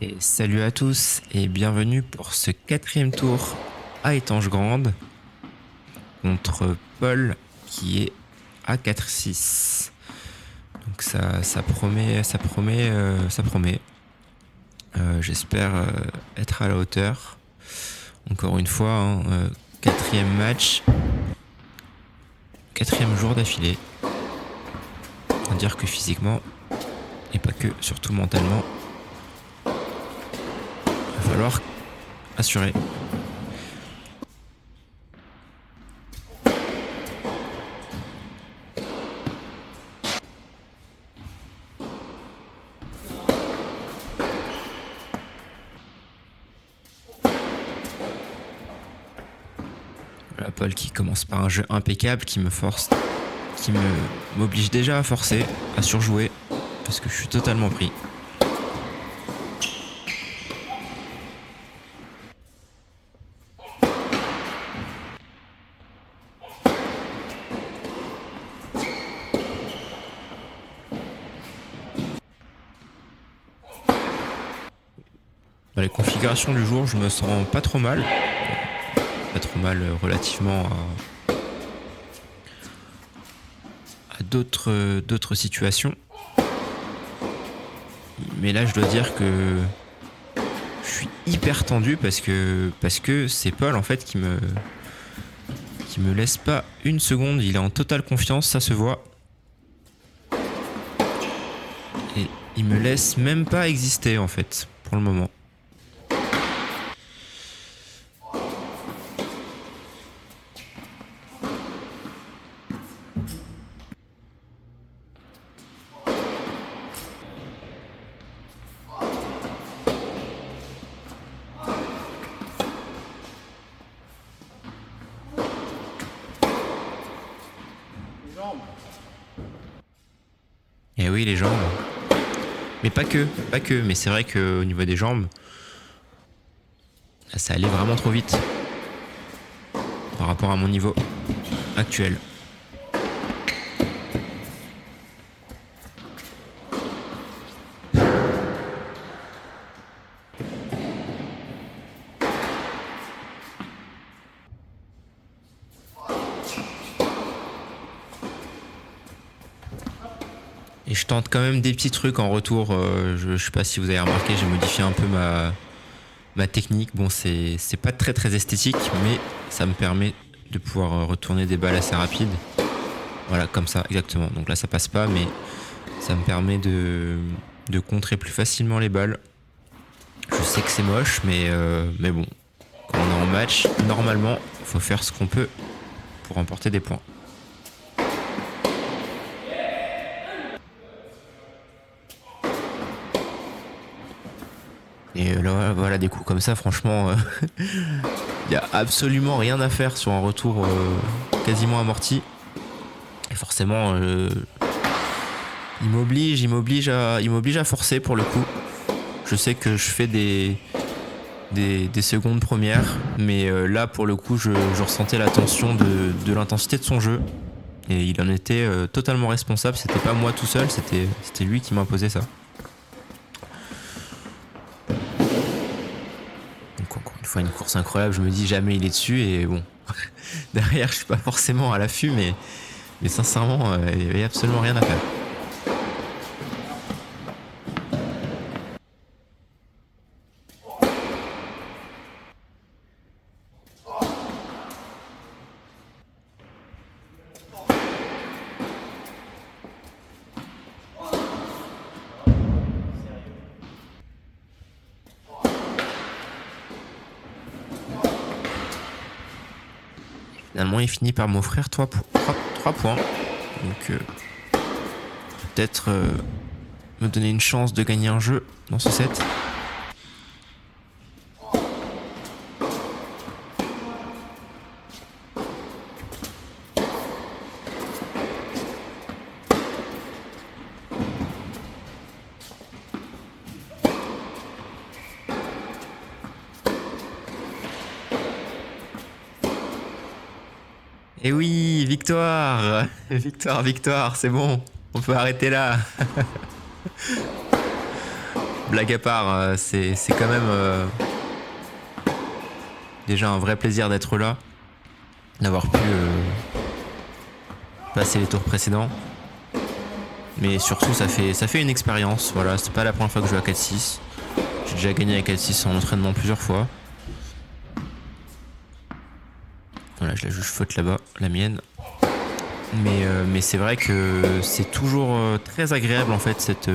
Et salut à tous et bienvenue pour ce quatrième tour à Étange Grande contre Paul qui est à 4-6. Donc ça promet, ça promet. J'espère être à la hauteur. Encore une fois, quatrième match, quatrième jour d'affilée. On va dire que physiquement, et pas que, surtout mentalement, il va falloir assurer. Voilà, Paul qui commence par un jeu impeccable qui m'oblige déjà à forcer, à surjouer, parce que je suis totalement pris. Dans les configurations du jour, je me sens pas trop mal. Pas trop mal relativement à d'autres situations. Mais là, je dois dire que je suis hyper tendu parce que c'est Paul en fait qui me laisse pas une seconde. Il est en totale confiance, ça se voit. Et il me laisse même pas exister en fait pour le moment. Et oui, les jambes. Mais pas que. Mais c'est vrai qu'au niveau des jambes, ça allait vraiment trop vite par rapport à mon niveau actuel. Et je tente quand même des petits trucs en retour. Je sais pas si vous avez remarqué, j'ai modifié un peu ma technique. Bon, c'est pas très très esthétique, mais ça me permet de pouvoir retourner des balles assez rapides. Voilà, comme ça, exactement. Donc là, ça passe pas, mais ça me permet de contrer plus facilement les balles. Je sais que c'est moche, mais bon, quand on est en match, normalement, il faut faire ce qu'on peut pour remporter des points. Et là, voilà, des coups comme ça, franchement, il y a absolument rien à faire sur un retour quasiment amorti. Et forcément, il m'oblige à forcer pour le coup. Je sais que je fais des secondes premières, mais là, pour le coup, je ressentais la tension de l'intensité de son jeu. Et il en était totalement responsable. C'était pas moi tout seul, c'était lui qui m'imposait ça. Une course incroyable, je me dis jamais il est dessus et bon, derrière je suis pas forcément à l'affût, mais sincèrement il y avait absolument rien à faire. Finalement, il finit par m'offrir 3 points. Donc, peut-être me donner une chance de gagner un jeu dans ce set. Et oui, victoire! Victoire, c'est bon. On peut arrêter là. Blague à part, c'est quand même déjà un vrai plaisir d'être là, d'avoir pu passer les tours précédents. Mais surtout, ça fait une expérience. Voilà, c'est pas la première fois que je joue à 4-6. J'ai déjà gagné à 4-6 en entraînement plusieurs fois. Voilà, je la juge faute là-bas, la mienne. Mais c'est vrai que c'est toujours très agréable en fait cette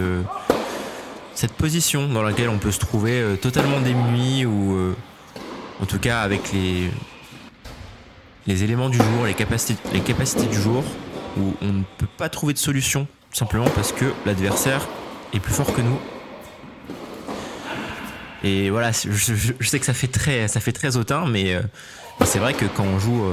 position dans laquelle on peut se trouver totalement démuni ou en tout cas avec les éléments du jour, les capacités du jour où on ne peut pas trouver de solution simplement parce que l'adversaire est plus fort que nous. Et voilà, je sais que ça fait très hautain, mais c'est vrai que quand on joue,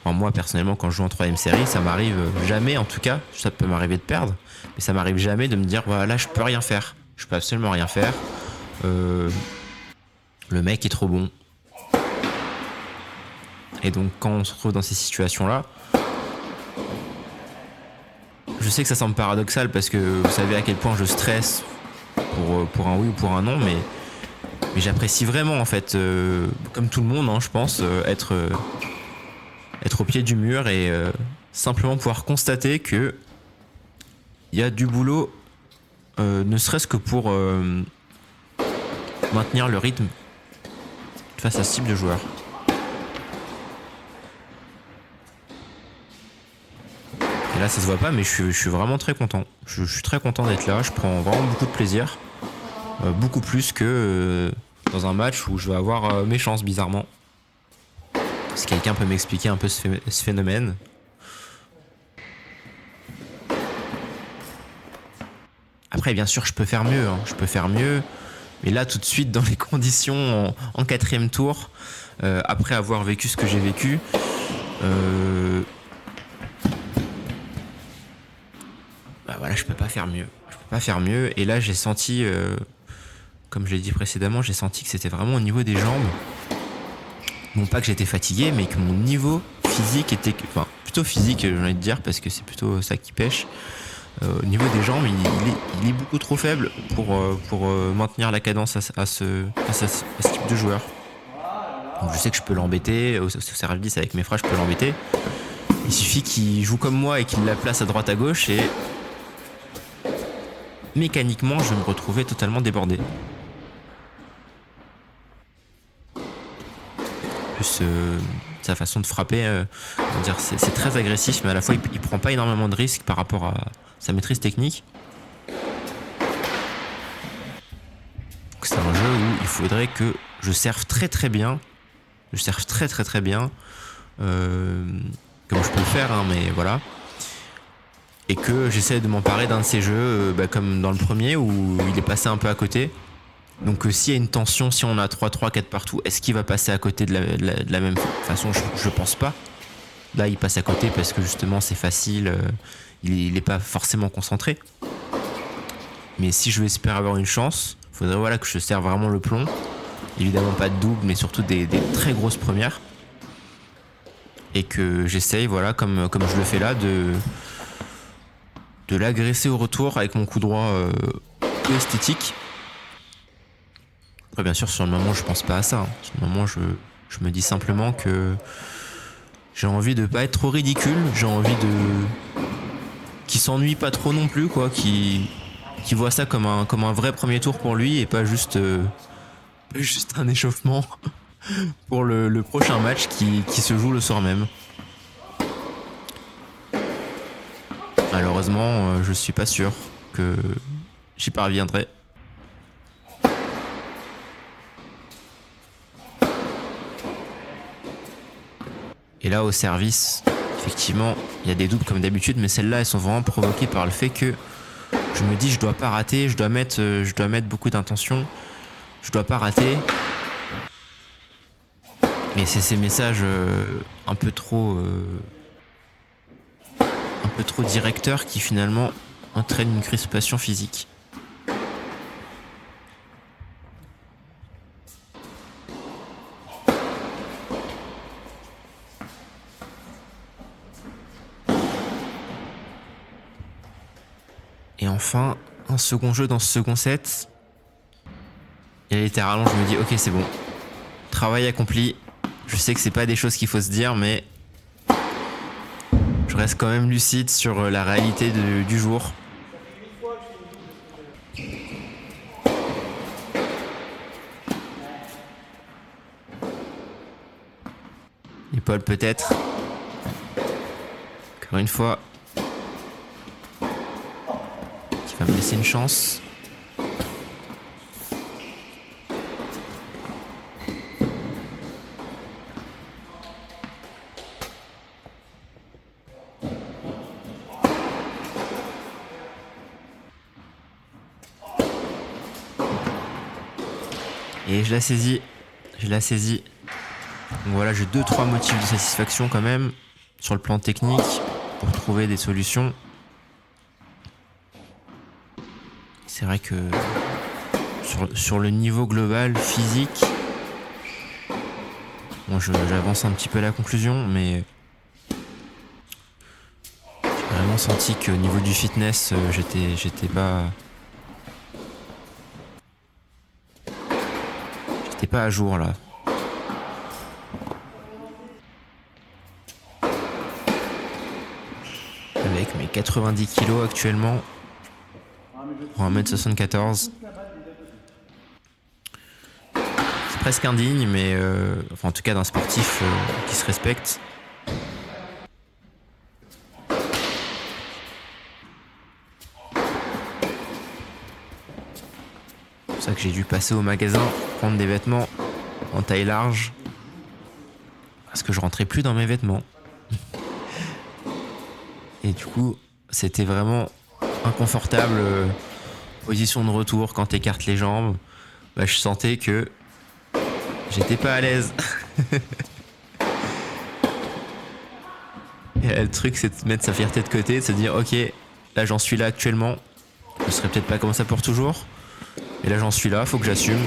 enfin moi personnellement quand je joue en 3ème série, ça m'arrive jamais, en tout cas, ça peut m'arriver de perdre, mais ça m'arrive jamais de me dire voilà, là je peux rien faire, je peux absolument rien faire. Le mec est trop bon. Et donc quand on se retrouve dans ces situations-là, je sais que ça semble paradoxal parce que vous savez à quel point je stresse pour un oui ou pour un non, mais j'apprécie vraiment en fait, comme tout le monde, hein, je pense, être au pied du mur et simplement pouvoir constater que il y a du boulot, ne serait-ce que pour maintenir le rythme face à ce type de joueur. Et là ça se voit pas, mais je suis vraiment très content. Je suis très content d'être là, je prends vraiment beaucoup de plaisir. Beaucoup plus que dans un match où je vais avoir mes chances bizarrement. Si quelqu'un peut m'expliquer un peu ce phénomène. Après bien sûr je peux faire mieux, hein. Je peux faire mieux. Mais là tout de suite dans les conditions en 4ème tour, après avoir vécu ce que j'ai vécu, bah voilà, je peux pas faire mieux. Je peux pas faire mieux. Et là j'ai senti, comme je l'ai dit précédemment, j'ai senti que c'était vraiment au niveau des jambes. Non pas que j'étais fatigué, mais que mon niveau physique était... Enfin, plutôt physique, j'ai envie de dire, parce que c'est plutôt ça qui pêche. Au niveau des jambes, il est beaucoup trop faible pour maintenir la cadence à ce type de joueur. Donc je sais que je peux l'embêter, au service avec mes phrases, je peux l'embêter. Il suffit qu'il joue comme moi et qu'il la place à droite à gauche et... mécaniquement, je vais me retrouver totalement débordé. Plus sa façon de frapper, c'est très agressif, mais à la fois il prend pas énormément de risques par rapport à sa maîtrise technique. C'est un jeu où il faudrait que je serve très bien, comme je peux le faire, hein, mais voilà. Et que j'essaie de m'emparer d'un de ces jeux, comme dans le premier où il est passé un peu à côté. Donc s'il y a une tension, si on a 3-3, 4 partout, est-ce qu'il va passer à côté de la même façon? Je pense pas. Là il passe à côté parce que justement c'est facile, il est pas forcément concentré. Mais si je veux espérer avoir une chance, il faudrait voilà, que je serve vraiment le plomb. Évidemment pas de double, mais surtout des très grosses premières. Et que j'essaye, voilà, comme je le fais là, de l'agresser au retour avec mon coup droit peu esthétique. Après, bien sûr, sur le moment, je pense pas à ça. Sur le moment, je me dis simplement que j'ai envie de pas être trop ridicule. J'ai envie de qu'il s'ennuie pas trop non plus, quoi. Qui voit ça comme un vrai premier tour pour lui et pas juste un échauffement pour le prochain match qui se joue le soir même. Malheureusement, je suis pas sûr que j'y parviendrai. Et là, au service, effectivement, il y a des doubles comme d'habitude, mais celles-là, elles sont vraiment provoquées par le fait que je me dis, je dois pas rater, je dois mettre beaucoup d'intention, je dois pas rater. Mais c'est ces messages un peu trop directeurs qui finalement entraînent une crispation physique. Et enfin, un second jeu dans ce second set. Et littéralement, je me dis, ok, c'est bon. Travail accompli. Je sais que c'est pas des choses qu'il faut se dire, mais je reste quand même lucide sur la réalité du jour. Et Paul peut-être. Encore une fois. Qui va me laisser une chance. Et je la saisis. Je la saisis. Donc voilà, j'ai 2-3 motifs de satisfaction quand même sur le plan technique pour trouver des solutions. C'est vrai que sur le niveau global physique, bon, j'avance un petit peu à la conclusion, mais j'ai vraiment senti qu'au niveau du fitness, j'étais pas à jour là. Avec mes 90 kilos actuellement pour 1m74. C'est presque indigne, mais enfin en tout cas d'un sportif qui se respecte. C'est pour ça que j'ai dû passer au magasin prendre des vêtements en taille large parce que je rentrais plus dans mes vêtements. Et du coup, c'était vraiment inconfortable. Position de retour, quand t'écartes les jambes, bah, je sentais que j'étais pas à l'aise. Et le truc, c'est de mettre sa fierté de côté, de se dire, ok, là j'en suis là actuellement. Je serai peut-être pas comme ça pour toujours, mais là j'en suis là, faut que j'assume.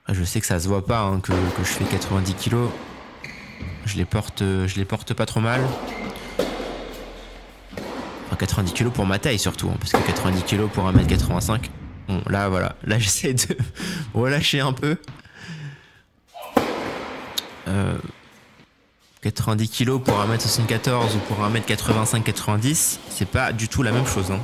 Je sais que ça se voit pas hein, que je fais 90 kilos. Je les porte pas trop mal. Enfin, 90 kilos pour ma taille surtout, hein, parce que 90 kilos pour 1m85. Bon, là voilà, là j'essaie de relâcher un peu. 90 kilos pour 1m74 ou pour 1m85-90, c'est pas du tout la même chose. Hein.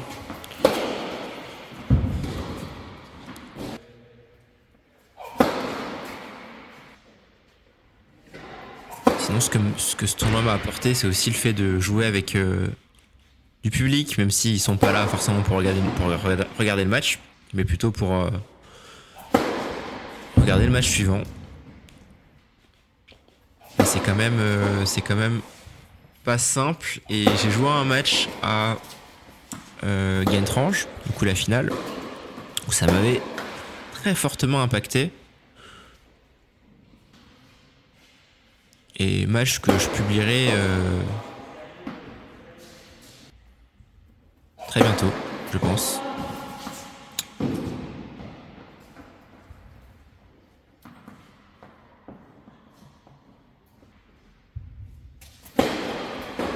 Sinon, ce que ce tournoi m'a apporté, c'est aussi le fait de jouer avec du public, même s'ils sont pas là forcément pour regarder le match, mais plutôt pour regarder le match suivant. Et c'est quand même pas simple. Et j'ai joué un match à Gentrange, du coup la finale, où ça m'avait très fortement impacté. Et match que je publierai très bientôt, je pense.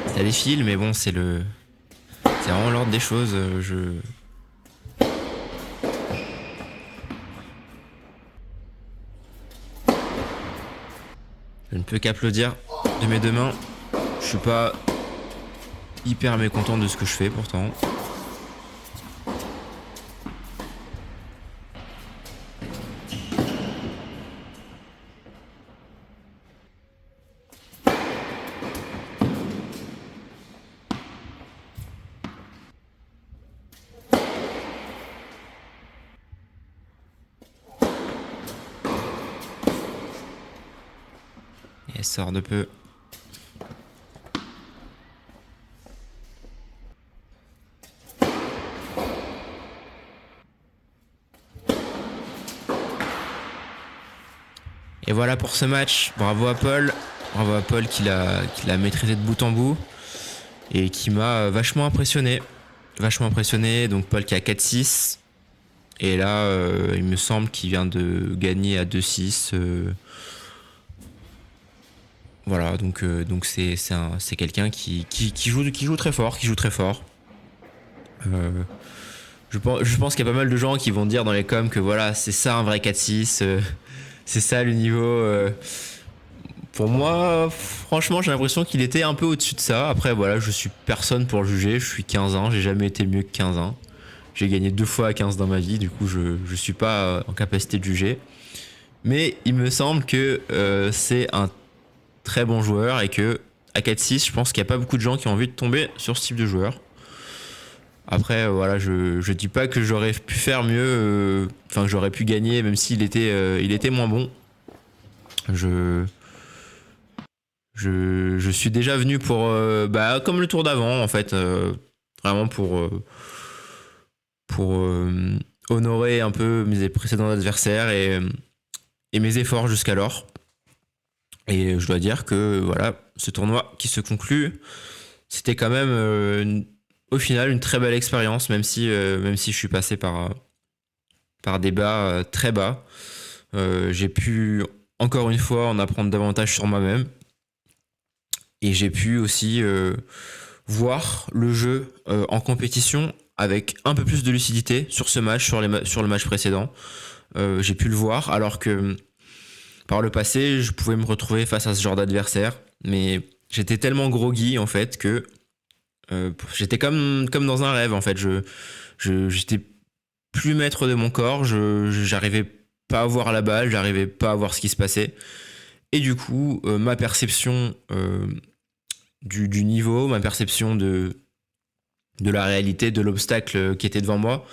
Ça défile, mais bon, c'est vraiment l'ordre des choses. Je ne peux qu'applaudir de mes deux mains. Je suis pas hyper mécontent de ce que je fais pourtant. Et elle sort de peu. Et voilà pour ce match. Bravo à Paul. Bravo à Paul qui l'a maîtrisé de bout en bout et qui m'a vachement impressionné. Vachement impressionné. Donc Paul qui a 4-6. Et là, il me semble qu'il vient de gagner à 2-6. Voilà, donc c'est quelqu'un qui joue très fort, qui joue très fort. Je pense qu'il y a pas mal de gens qui vont dire dans les coms que voilà, c'est ça un vrai 4-6, c'est ça le niveau. Pour moi, franchement, j'ai l'impression qu'il était un peu au-dessus de ça. Après, voilà, je suis personne pour le juger. Je suis 15 ans, j'ai jamais été mieux que 15 ans. J'ai gagné 2 fois à 15 dans ma vie, du coup, je suis pas en capacité de juger. Mais il me semble que c'est un très bon joueur et que à 4-6, je pense qu'il n'y a pas beaucoup de gens qui ont envie de tomber sur ce type de joueur. Après, voilà, je dis pas que j'aurais pu faire mieux, enfin que j'aurais pu gagner, même s'il était moins bon. Je, je suis déjà venu pour, comme le tour d'avant, en fait, vraiment pour honorer un peu mes précédents adversaires et mes efforts jusqu'alors. Et je dois dire que voilà, ce tournoi qui se conclut, c'était quand même au final une très belle expérience, même si je suis passé par des bas très bas. J'ai pu encore une fois en apprendre davantage sur moi-même. Et j'ai pu aussi voir le jeu en compétition avec un peu plus de lucidité sur ce match, sur le match précédent. J'ai pu le voir alors que par le passé, je pouvais me retrouver face à ce genre d'adversaire. Mais j'étais tellement groggy en fait que j'étais comme dans un rêve en fait. J'étais plus maître de mon corps, j'arrivais pas à voir la balle, j'arrivais pas à voir ce qui se passait. Et du coup, ma perception du niveau, ma perception de la réalité, de l'obstacle qui était devant moi,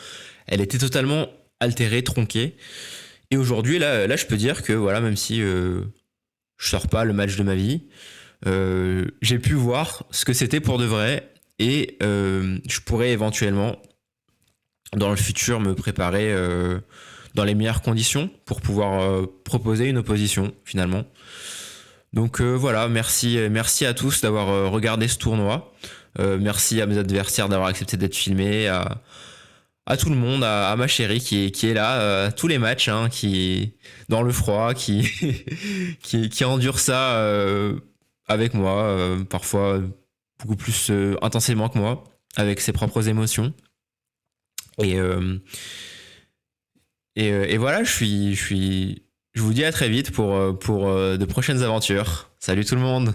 elle était totalement altérée, tronquée. Et aujourd'hui, là, je peux dire que voilà, même si je sors pas le match de ma vie, j'ai pu voir ce que c'était pour de vrai et je pourrais éventuellement dans le futur me préparer dans les meilleures conditions pour pouvoir proposer une opposition finalement. Donc voilà, merci à tous d'avoir regardé ce tournoi. Merci à mes adversaires d'avoir accepté d'être filmés, à tout le monde, à ma chérie qui est là à tous les matchs, hein, qui dans le froid, qui endure ça avec moi, parfois beaucoup plus intensément que moi, avec ses propres émotions. Et, et voilà, je vous dis à très vite pour de prochaines aventures. Salut tout le monde!